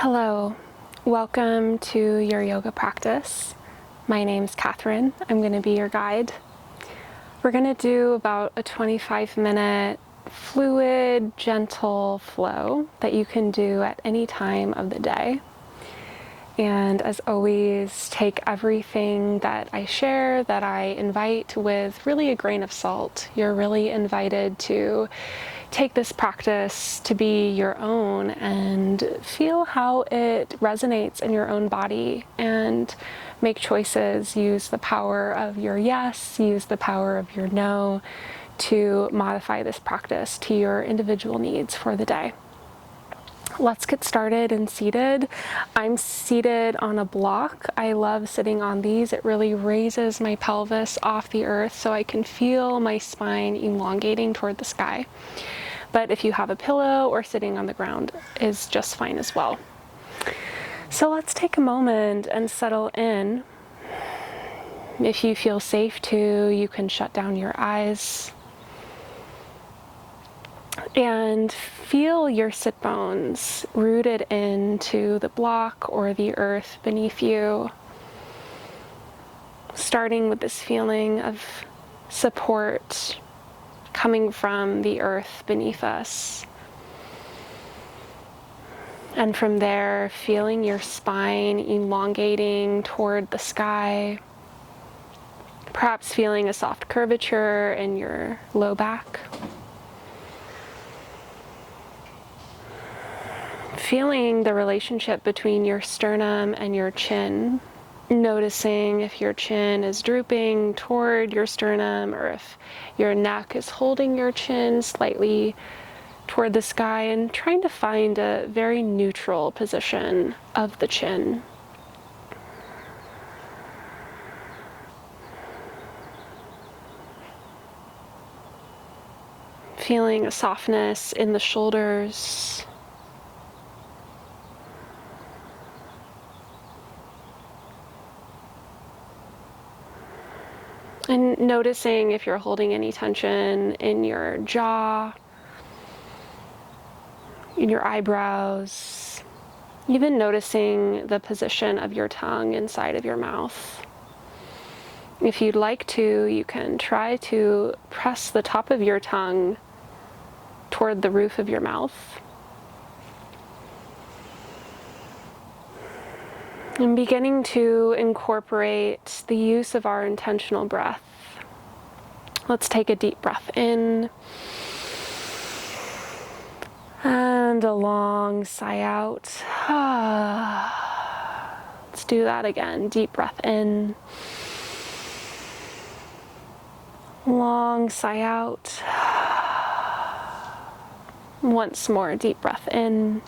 Hello, welcome to your yoga practice. My name's Catherine. I'm going to be your guide. We're going to do about a 25-minute fluid, gentle flow that you can do at any time of the day. And as always, take everything that I share, that I invite, with really a grain of salt. You're really invited to take this practice to be your own and feel how it resonates in your own body and make choices. Use the power of your yes, use the power of your no to modify this practice to your individual needs for the day. Let's get started and seated. I'm seated on a block. I love sitting on these. It really raises my pelvis off the earth so I can feel my spine elongating toward the sky. But if you have a pillow or sitting on the ground is just fine as well. So let's take a moment and settle in. If you feel safe to, you can shut down your eyes. And feel your sit bones rooted into the block or the earth beneath you. Starting with this feeling of support coming from the earth beneath us. And from there, feeling your spine elongating toward the sky. Perhaps feeling a soft curvature in your low back. Feeling the relationship between your sternum and your chin. Noticing if your chin is drooping toward your sternum or if your neck is holding your chin slightly toward the sky, and trying to find a very neutral position of the chin. Feeling a softness in the shoulders. And noticing if you're holding any tension in your jaw, in your eyebrows, even noticing the position of your tongue inside of your mouth. If you'd like to, you can try to press the top of your tongue toward the roof of your mouth. And beginning to incorporate the use of our intentional breath. Let's take a deep breath in. And a long sigh out. Let's do that again. Deep breath in. Long sigh out. Once more, deep breath in.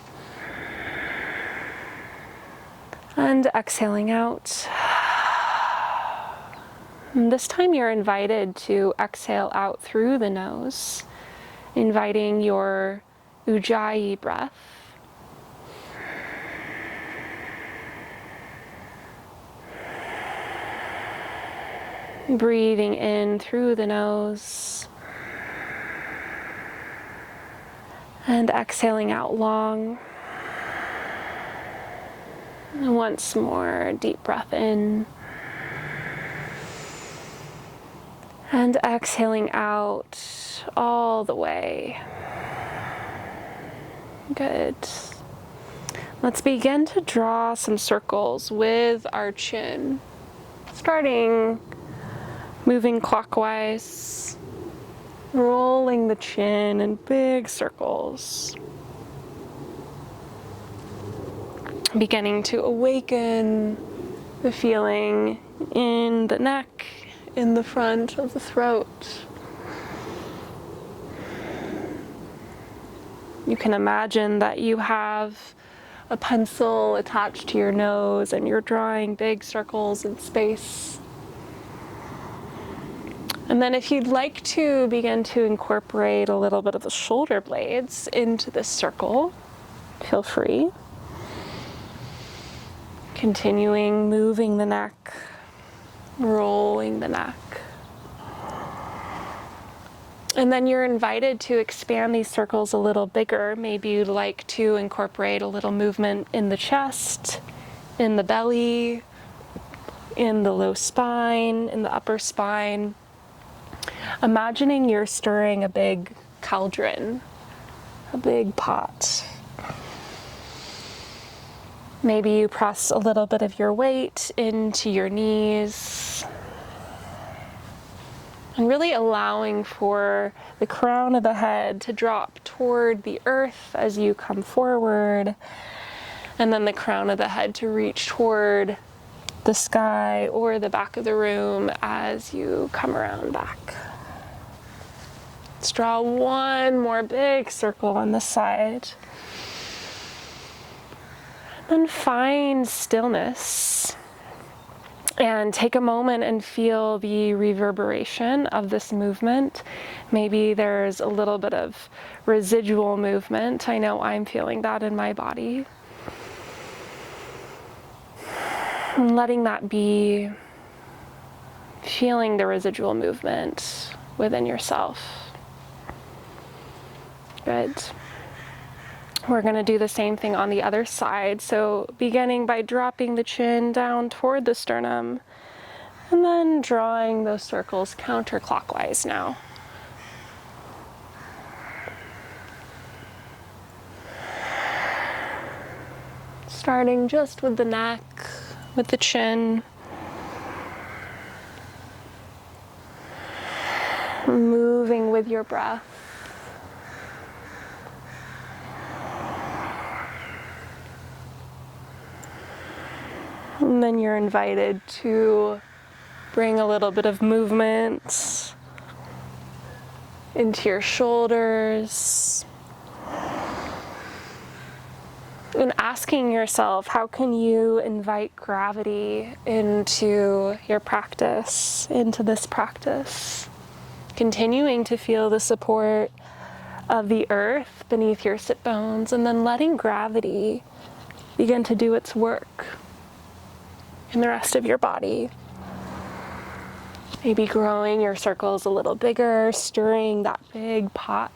And exhaling out. And this time you're invited to exhale out through the nose, inviting your ujjayi breath. Breathing in through the nose and exhaling out long. And once more, deep breath in. And exhaling out all the way. Good. Let's begin to draw some circles with our chin. Starting moving clockwise, rolling the chin in big circles. Beginning to awaken the feeling in the neck, in the front of the throat. You can imagine that you have a pencil attached to your nose and you're drawing big circles in space. And then if you'd like to begin to incorporate a little bit of the shoulder blades into this circle, feel free. Continuing moving the neck, rolling the neck. And then you're invited to expand these circles a little bigger. Maybe you'd like to incorporate a little movement in the chest, in the belly, in the low spine, in the upper spine. Imagining you're stirring a big cauldron, a big pot. Maybe you press a little bit of your weight into your knees. And really allowing for the crown of the head to drop toward the earth as you come forward. And then the crown of the head to reach toward the sky or the back of the room as you come around back. Let's draw one more big circle on this side. Then find stillness and take a moment and feel the reverberation of this movement. Maybe there's a little bit of residual movement. I know I'm feeling that in my body. And letting that be, feeling the residual movement within yourself. Good. We're going to do the same thing on the other side. So beginning by dropping the chin down toward the sternum and then drawing those circles counterclockwise now. Starting just with the neck, with the chin. Moving with your breath. And then you're invited to bring a little bit of movement into your shoulders. And asking yourself, how can you invite gravity into your practice, into this practice? Continuing to feel the support of the earth beneath your sit bones, and then letting gravity begin to do its work in the rest of your body. Maybe growing your circles a little bigger, stirring that big pot.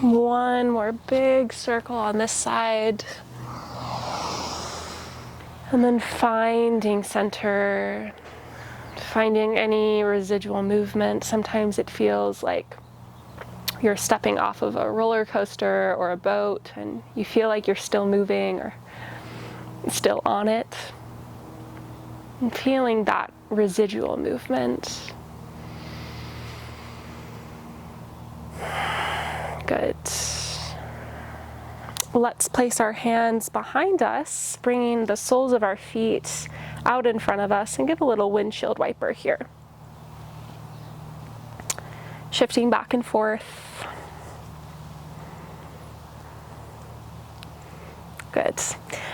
One more big circle on this side. And then finding center, finding any residual movement. Sometimes it feels like you're stepping off of a roller coaster or a boat and you feel like you're still moving or still on it. And feeling that residual movement. Good. Let's place our hands behind us, bringing the soles of our feet out in front of us, and give a little windshield wiper here. Shifting back and forth. Good.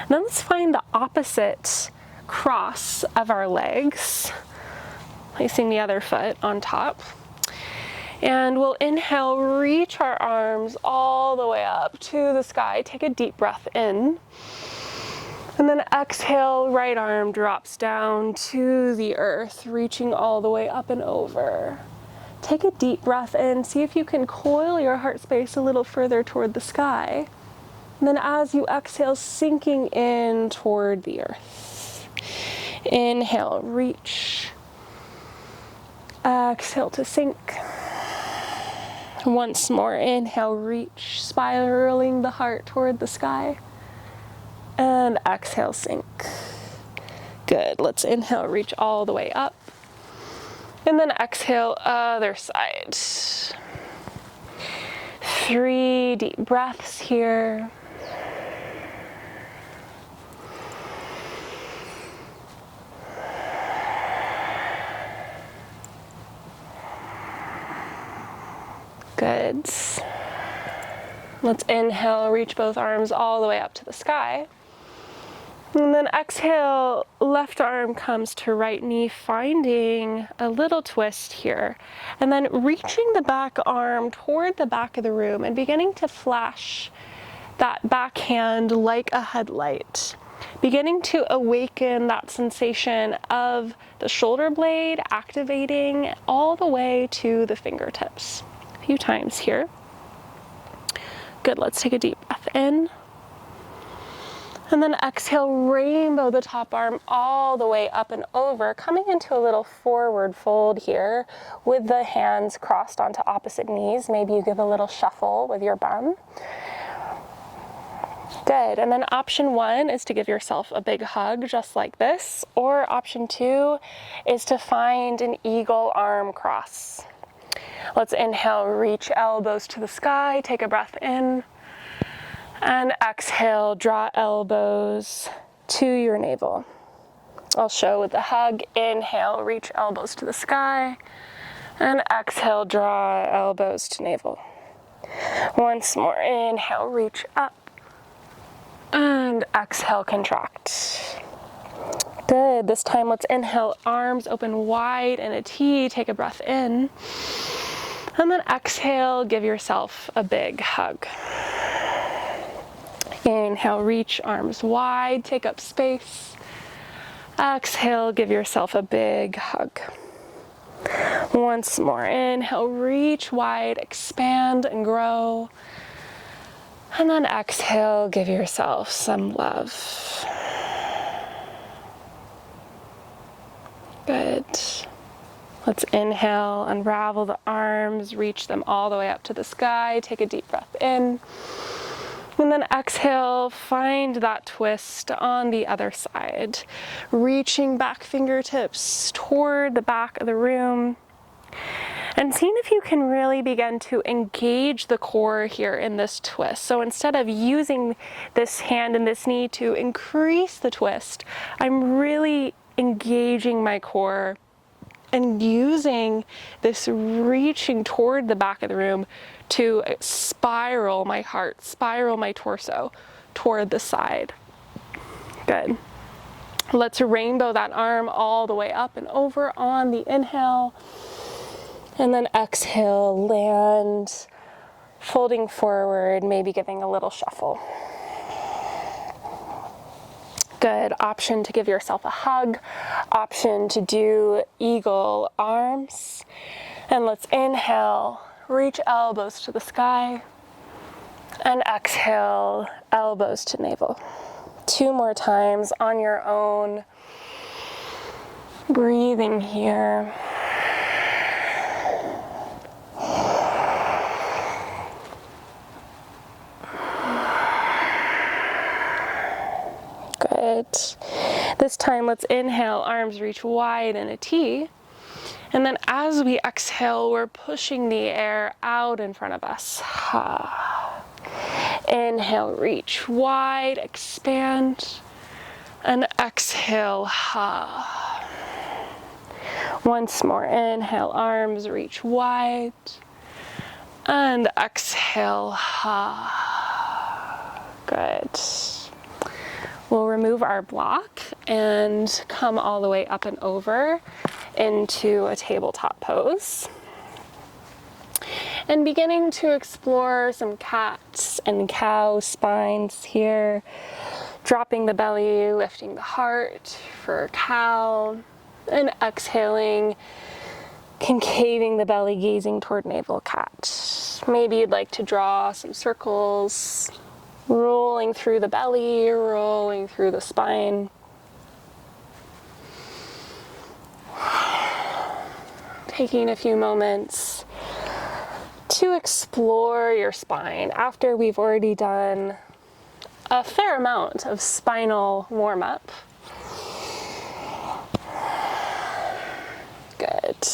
Now let's find the opposite cross of our legs, placing the other foot on top. And we'll inhale, reach our arms all the way up to the sky. Take a deep breath in. And then exhale, right arm drops down to the earth, reaching all the way up and over. Take a deep breath in. See if you can coil your heart space a little further toward the sky. And then as you exhale, sinking in toward the earth. Inhale, reach. Exhale to sink. Once more, inhale, reach, spiraling the heart toward the sky. And exhale, sink. Good. Let's inhale, reach all the way up. And then exhale, other side. 3 deep breaths here. Good. Let's inhale, reach both arms all the way up to the sky. And then exhale, left arm comes to right knee, finding a little twist here. And then reaching the back arm toward the back of the room and beginning to flash that back hand like a headlight. Beginning to awaken that sensation of the shoulder blade activating all the way to the fingertips. A few times here. Good, let's take a deep breath in. And then exhale, rainbow the top arm all the way up and over, coming into a little forward fold here with the hands crossed onto opposite knees. Maybe you give a little shuffle with your bum. Good, and then option one is to give yourself a big hug just like this, or option two is to find an eagle arm cross. Let's inhale, reach elbows to the sky, take a breath in. And exhale, draw elbows to your navel. I'll show with the hug. Inhale, reach elbows to the sky. And exhale, draw elbows to navel. Once more, inhale, reach up. And exhale, contract. Good, this time let's inhale, arms open wide in a T. Take a breath in. And then exhale, give yourself a big hug. Inhale, reach arms wide, take up space. Exhale, give yourself a big hug. Once more, inhale, reach wide, expand and grow. And then exhale, give yourself some love. Good. Let's inhale, unravel the arms, reach them all the way up to the sky. Take a deep breath in. And then exhale, find that twist on the other side. Reaching back fingertips toward the back of the room. And seeing if you can really begin to engage the core here in this twist. So instead of using this hand and this knee to increase the twist, I'm really engaging my core and using this reaching toward the back of the room to spiral my heart, spiral my torso toward the side. Good. Let's rainbow that arm all the way up and over on the inhale. And then exhale, land, folding forward, maybe giving a little shuffle. Good. Option to give yourself a hug. Option to do eagle arms. And let's inhale, reach elbows to the sky. And exhale, elbows to navel. 2 more times on your own. Breathing here. Good. This time, let's inhale, arms reach wide in a T. And then as we exhale, we're pushing the air out in front of us. Inhale, reach wide, expand. And exhale, Once more, inhale, arms reach wide. And exhale, Good. We'll remove our block and come all the way up and over into a tabletop pose. And beginning to explore some cat and cow spines here. Dropping the belly, lifting the heart for cow. And exhaling, concaving the belly, gazing toward navel cat. Maybe you'd like to draw some circles. Rolling through the belly, rolling through the spine. Taking a few moments to explore your spine after we've already done a fair amount of spinal warm-up. Good.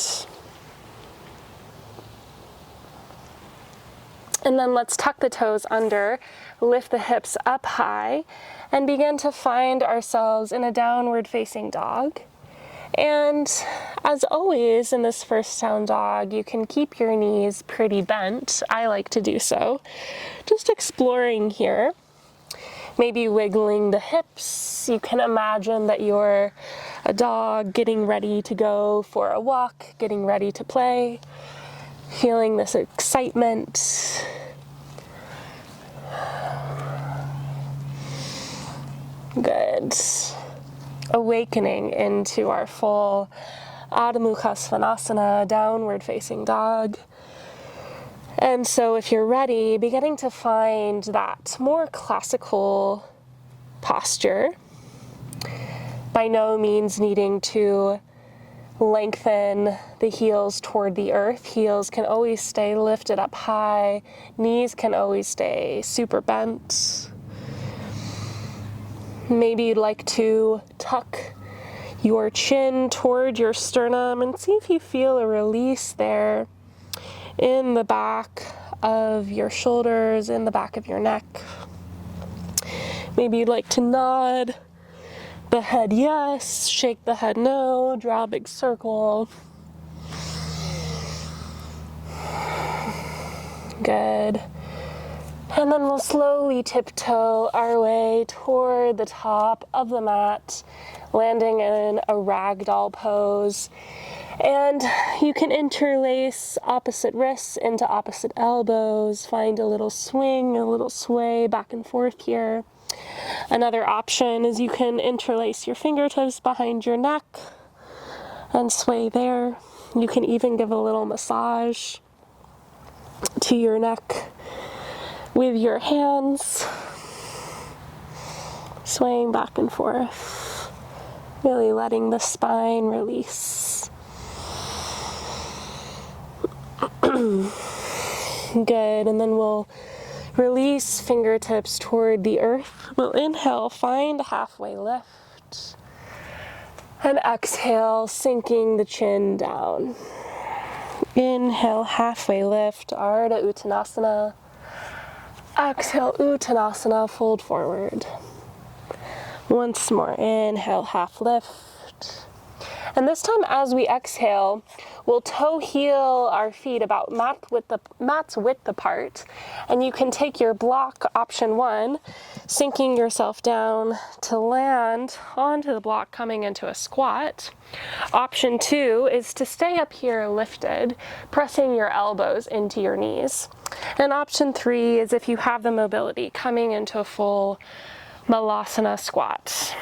And then let's tuck the toes under, lift the hips up high, and begin to find ourselves in a downward facing dog. And as always in this first down dog, you can keep your knees pretty bent. I like to do so. Just exploring here. maybe wiggling the hips. You can imagine that you're a dog getting ready to go for a walk, getting ready to play, feeling this excitement. Good. Awakening into our full Adho Mukha Svanasana, downward facing dog. And so if you're ready, beginning to find that more classical posture, by no means needing to lengthen the heels toward the earth. Heels can always stay lifted up high. Knees can always stay super bent. Maybe you'd like to tuck your chin toward your sternum and see if you feel a release there in the back of your shoulders, in the back of your neck. Maybe you'd like to nod the head yes, shake the head no, draw a big circle. Good. And then we'll slowly tiptoe our way toward the top of the mat, landing in a ragdoll pose. And you can interlace opposite wrists into opposite elbows, find a little swing, a little sway back and forth here. Another option is you can interlace your fingertips behind your neck and sway there. You can even give a little massage to your neck with your hands, swaying back and forth, really letting the spine release. Good, and then we'll release fingertips toward the earth. We'll inhale, find a halfway lift, and exhale, sinking the chin down. Inhale, halfway lift, Ardha Uttanasana. Exhale, Uttanasana, fold forward. Once more, inhale, half lift. And this time as we exhale, we'll toe heel our feet about mat's width apart. And you can take your block, option 1, sinking yourself down to land onto the block, coming into a squat. Option 2 is to stay up here lifted, pressing your elbows into your knees. And option 3 is, if you have the mobility, coming into a full Malasana squat.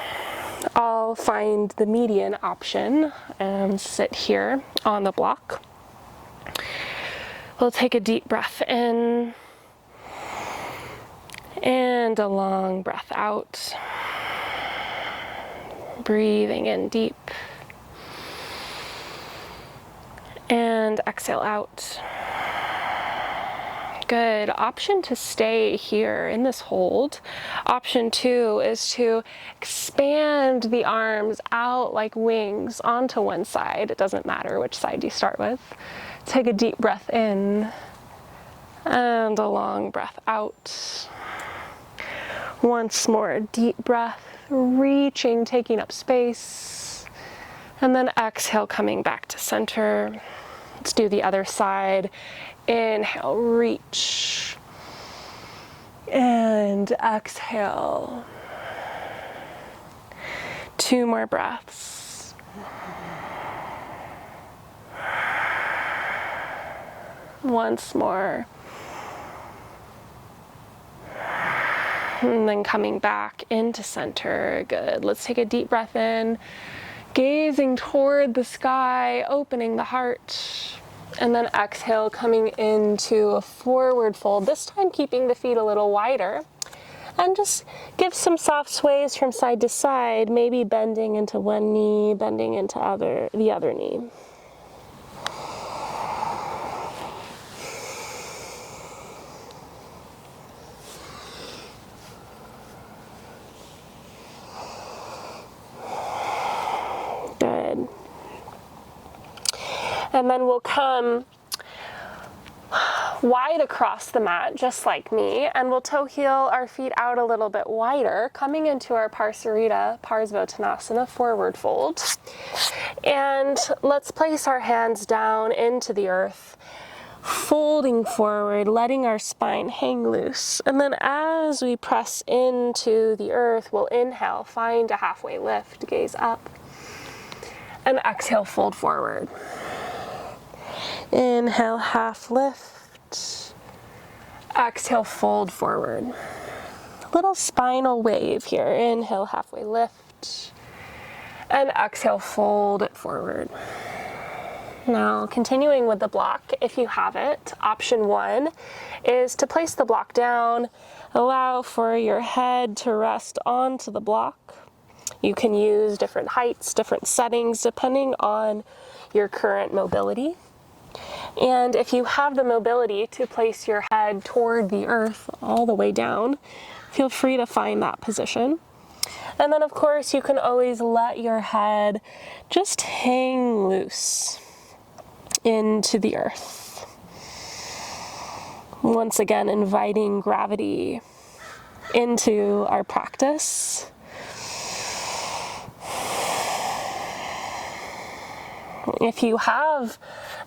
I'll find the median option and sit here on the block. We'll take a deep breath in and a long breath out. Breathing in deep and exhale out. Good. Option to stay here in this hold. Option 2 is to expand the arms out like wings onto one side. It doesn't matter which side you start with. Take a deep breath in and a long breath out. Once more, deep breath, reaching, taking up space. And then exhale, coming back to center. Let's do the other side. Inhale, reach, and exhale. 2 more breaths. Once more. And then coming back into center. Good. Let's take a deep breath in, gazing toward the sky, opening the heart. And then exhale, coming into a forward fold, this time keeping the feet a little wider. And just give some soft sways from side to side, maybe bending into one knee, bending into the other knee. Good. And then we'll come wide across the mat, just like me, and we'll toe heel our feet out a little bit wider, coming into our Parsvottanasana, forward fold. And let's place our hands down into the earth, folding forward, letting our spine hang loose. And then as we press into the earth, we'll inhale, find a halfway lift, gaze up. And exhale, fold forward. Inhale, half lift. Exhale, fold forward. Little spinal wave here. Inhale, halfway lift. And exhale, fold it forward. Now, continuing with the block, if you have it, option 1 is to place the block down, allow for your head to rest onto the block. You can use different heights, different settings, depending on your current mobility. And if you have the mobility to place your head toward the earth all the way down, feel free to find that position. And then, of course, you can always let your head just hang loose into the earth. Once again, inviting gravity into our practice. If you have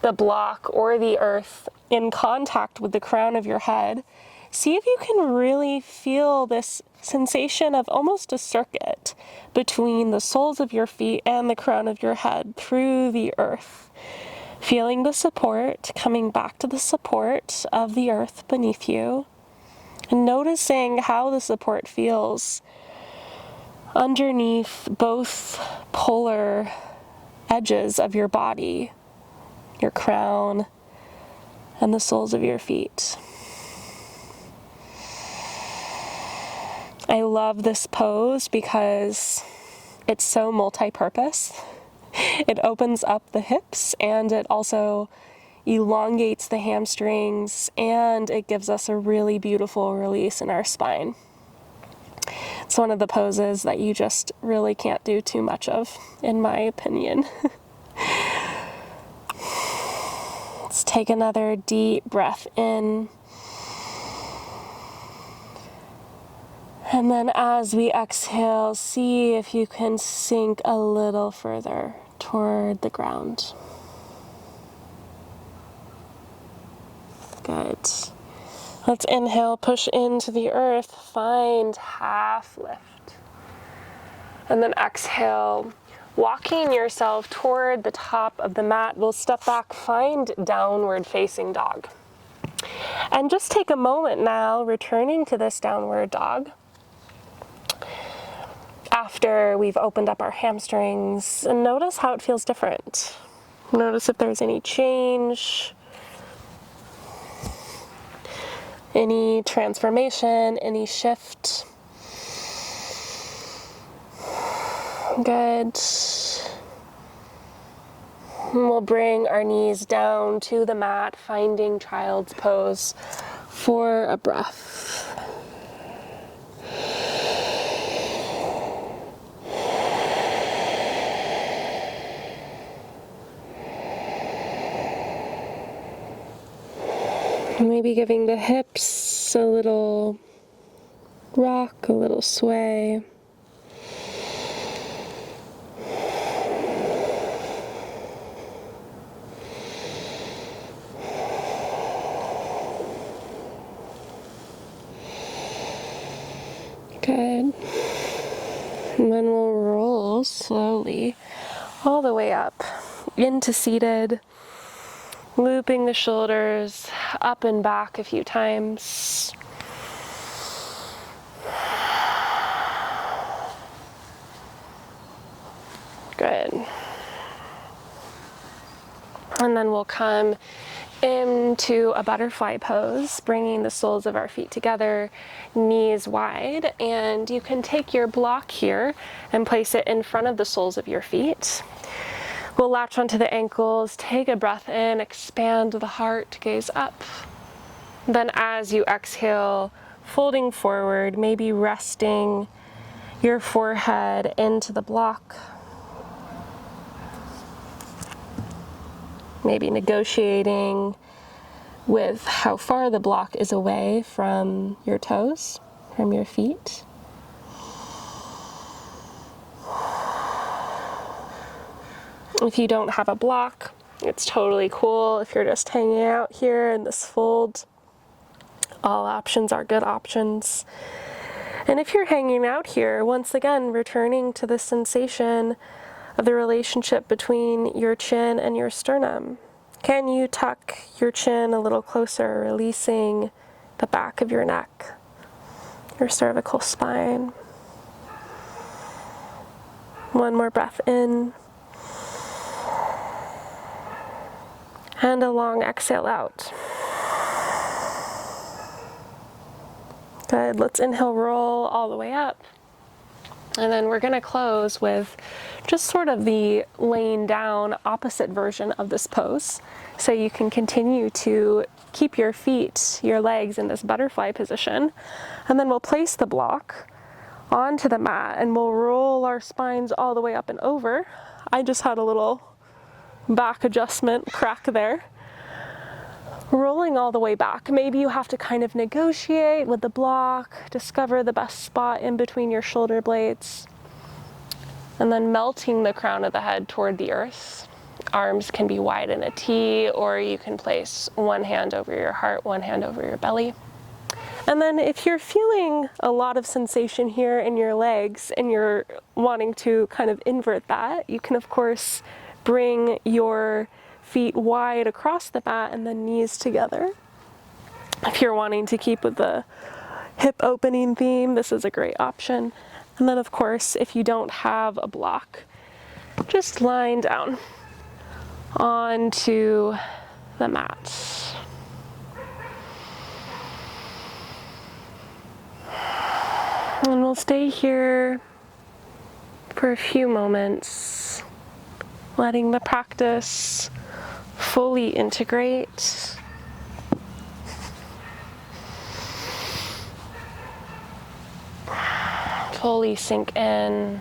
the block or the earth in contact with the crown of your head, see if you can really feel this sensation of almost a circuit between the soles of your feet and the crown of your head through the earth. Feeling the support, coming back to the support of the earth beneath you, and noticing how the support feels underneath both polar edges of your body, your crown, and the soles of your feet. I love this pose because it's so multi-purpose. It opens up the hips and it also elongates the hamstrings, and it gives us a really beautiful release in our spine. It's one of the poses that you just really can't do too much of, in my opinion. Let's take another deep breath in. And then as we exhale, see if you can sink a little further toward the ground. Good. Let's inhale, push into the earth, find half lift. And then exhale, walking yourself toward the top of the mat. We'll step back, find downward facing dog. And just take a moment now, returning to this downward dog. After we've opened up our hamstrings, and notice how it feels different. Notice if there's any change, any transformation, any shift. Good. And we'll bring our knees down to the mat, finding child's pose for a breath. Maybe giving the hips a little rock, a little sway. Good. And then we'll roll slowly all the way up into seated. Looping the shoulders up and back a few times. Good. And then we'll come into a butterfly pose, bringing the soles of our feet together, knees wide, and you can take your block here and place it in front of the soles of your feet. We'll latch onto the ankles, take a breath in, expand the heart, gaze up. Then as you exhale, folding forward, maybe resting your forehead into the block. Maybe negotiating with how far the block is away from your toes, from your feet. If you don't have a block, It's totally cool if you're just hanging out here in this fold. All options are good options. And if you're hanging out here, once again, returning to the sensation of the relationship between your chin and your sternum. Can you tuck your chin a little closer, releasing the back of your neck, your cervical spine? One more breath in. And a long exhale out. Good. Let's inhale, roll all the way up. And then we're going to close with just sort of the laying down opposite version of this pose. So you can continue to keep your feet, your legs in this butterfly position. And then we'll place the block onto the mat and we'll roll our spines all the way up and over. I just had a little back adjustment crack there. Rolling all the way back. Maybe you have to kind of negotiate with the block, discover the best spot in between your shoulder blades, and then melting the crown of the head toward the earth. Arms can be wide in a T, or you can place one hand over your heart, one hand over your belly. And then if you're feeling a lot of sensation here in your legs and you're wanting to kind of invert that, you can of course bring your feet wide across the mat and then knees together. If you're wanting to keep with the hip opening theme, this is a great option. And then of course, if you don't have a block, just lying down onto the mat. And we'll stay here for a few moments, letting the practice fully integrate. Fully sink in.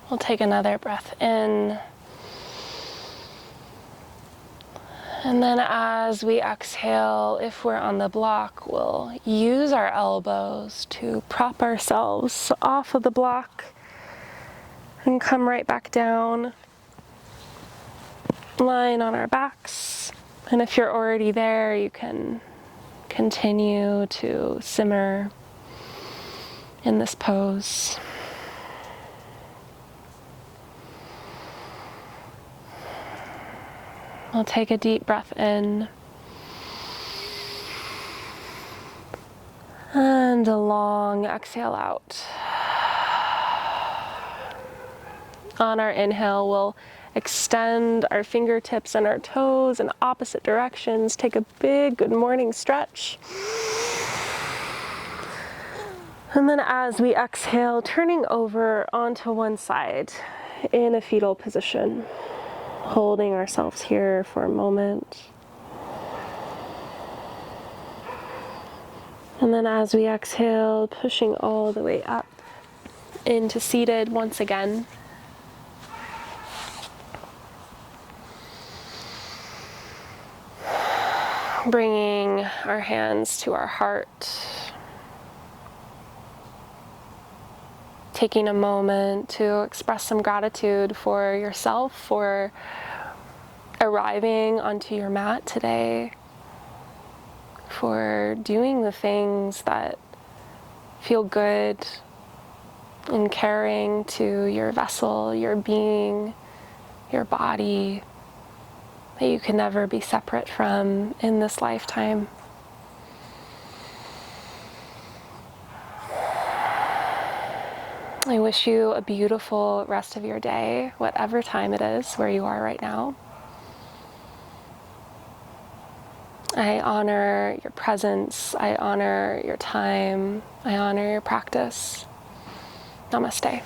We'll take another breath in. And then as we exhale, if we're on the block, we'll use our elbows to prop ourselves off of the block and come right back down, lying on our backs. And if you're already there, you can continue to simmer in this pose. We'll take a deep breath in and a long exhale out. On our inhale, we'll extend our fingertips and our toes in opposite directions. Take a big good morning stretch. And then as we exhale, turning over onto one side in a fetal position. Holding ourselves here for a moment. And then as we exhale, pushing all the way up into seated once again. Bringing our hands to our heart. Taking a moment to express some gratitude for yourself, for arriving onto your mat today, for doing the things that feel good and caring to your vessel, your being, your body, that you can never be separate from in this lifetime. I wish you a beautiful rest of your day, whatever time it is where you are right now. I honor your presence. I honor your time. I honor your practice. Namaste.